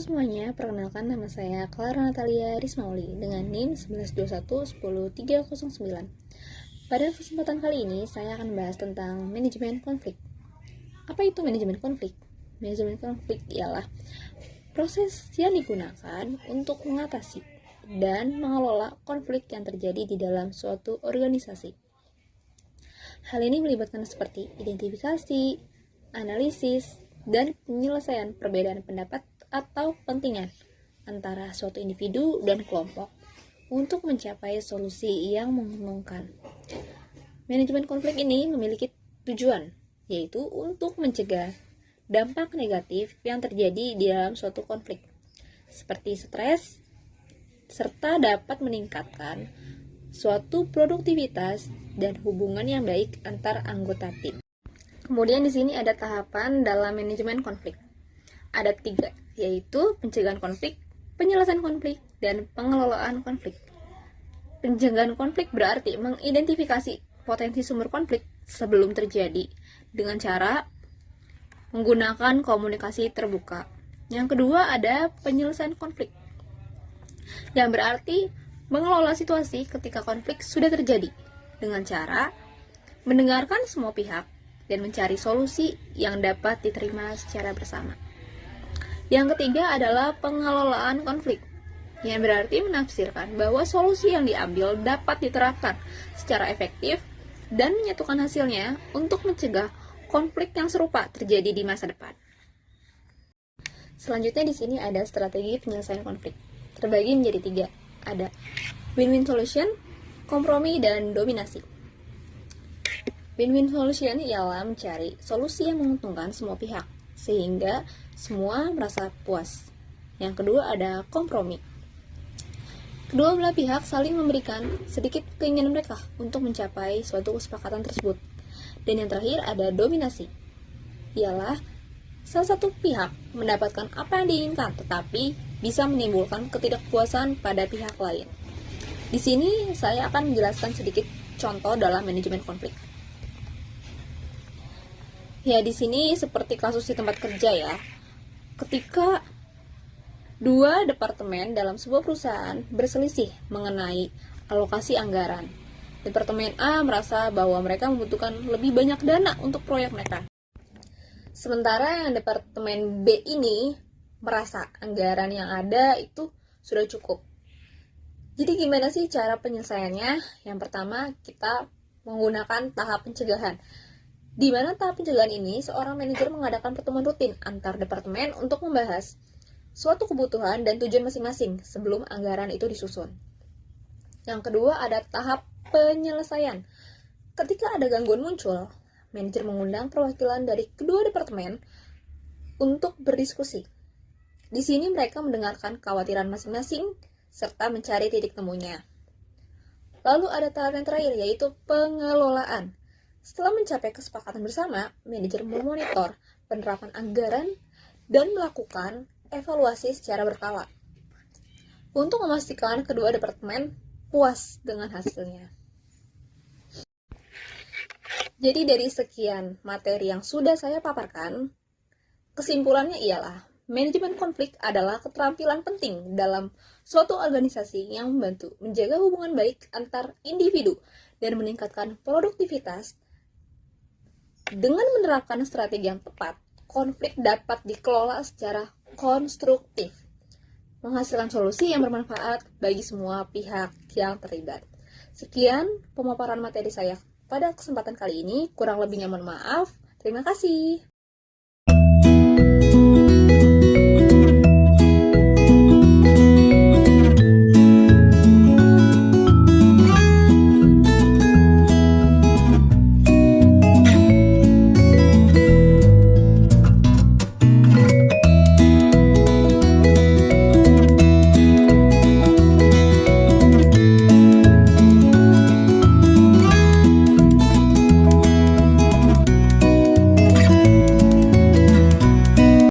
semuanya, perkenalkan nama saya Clara Natalia Rismauli dengan NIM 1121-10309. Pada kesempatan kali ini, saya akan membahas tentang manajemen konflik. Apa itu manajemen konflik? Manajemen konflik ialah proses yang digunakan untuk mengatasi dan mengelola konflik yang terjadi di dalam suatu organisasi. Hal ini melibatkan seperti identifikasi, analisis, dan penyelesaian perbedaan pendapat atau kepentingan antara suatu individu dan kelompok untuk mencapai solusi yang menguntungkan. Manajemen konflik ini memiliki tujuan, yaitu untuk mencegah dampak negatif yang terjadi di dalam suatu konflik, seperti stres, serta dapat meningkatkan suatu produktivitas dan hubungan yang baik antar anggota tim. Kemudian di sini ada tahapan dalam manajemen konflik. Ada 3, yaitu pencegahan konflik, penyelesaian konflik, dan pengelolaan konflik. Pencegahan konflik berarti mengidentifikasi potensi sumber konflik sebelum terjadi dengan cara menggunakan komunikasi terbuka. Yang kedua ada penyelesaian konflik, yang berarti mengelola situasi ketika konflik sudah terjadi dengan cara mendengarkan semua pihak dan mencari solusi yang dapat diterima secara bersama. Yang ketiga adalah pengelolaan konflik, yang berarti menafsirkan bahwa solusi yang diambil dapat diterapkan secara efektif dan menyatukan hasilnya untuk mencegah konflik yang serupa terjadi di masa depan. Selanjutnya di sini ada strategi penyelesaian konflik. Terbagi menjadi 3. Ada win-win solution, kompromi, dan dominasi. Win-win solution ialah mencari solusi yang menguntungkan semua pihak, sehingga semua merasa puas. Yang kedua ada kompromi. Kedua belah pihak saling memberikan sedikit keinginan mereka untuk mencapai suatu kesepakatan tersebut. Dan yang terakhir ada dominasi. Ialah salah satu pihak mendapatkan apa yang diinginkan, tetapi bisa menimbulkan ketidakpuasan pada pihak lain. Di sini saya akan menjelaskan sedikit contoh dalam manajemen konflik. Ya, di sini seperti kasus di tempat kerja ya. Ketika 2 departemen dalam sebuah perusahaan berselisih mengenai alokasi anggaran. Departemen A merasa bahwa mereka membutuhkan lebih banyak dana untuk proyek mereka. Sementara yang departemen B ini merasa anggaran yang ada itu sudah cukup. Jadi gimana sih cara penyelesaiannya? Yang pertama, kita menggunakan tahap pencegahan. Di mana tahap pencegahan ini, seorang manajer mengadakan pertemuan rutin antar departemen untuk membahas suatu kebutuhan dan tujuan masing-masing sebelum anggaran itu disusun. Yang kedua ada tahap penyelesaian. Ketika ada gangguan muncul, manajer mengundang perwakilan dari kedua departemen untuk berdiskusi. Di sini mereka mendengarkan kekhawatiran masing-masing serta mencari titik temunya. Lalu ada tahap yang terakhir, yaitu pengelolaan. Setelah mencapai kesepakatan bersama, manajer memonitor penerapan anggaran dan melakukan evaluasi secara berkala untuk memastikan kedua departemen puas dengan hasilnya. Jadi dari sekian materi yang sudah saya paparkan, kesimpulannya ialah manajemen konflik adalah keterampilan penting dalam suatu organisasi yang membantu menjaga hubungan baik antar individu dan meningkatkan produktivitas. Dengan menerapkan strategi yang tepat, konflik dapat dikelola secara konstruktif, menghasilkan solusi yang bermanfaat bagi semua pihak yang terlibat. Sekian pemaparan materi saya pada kesempatan kali ini, kurang lebihnya mohon maaf. Terima kasih.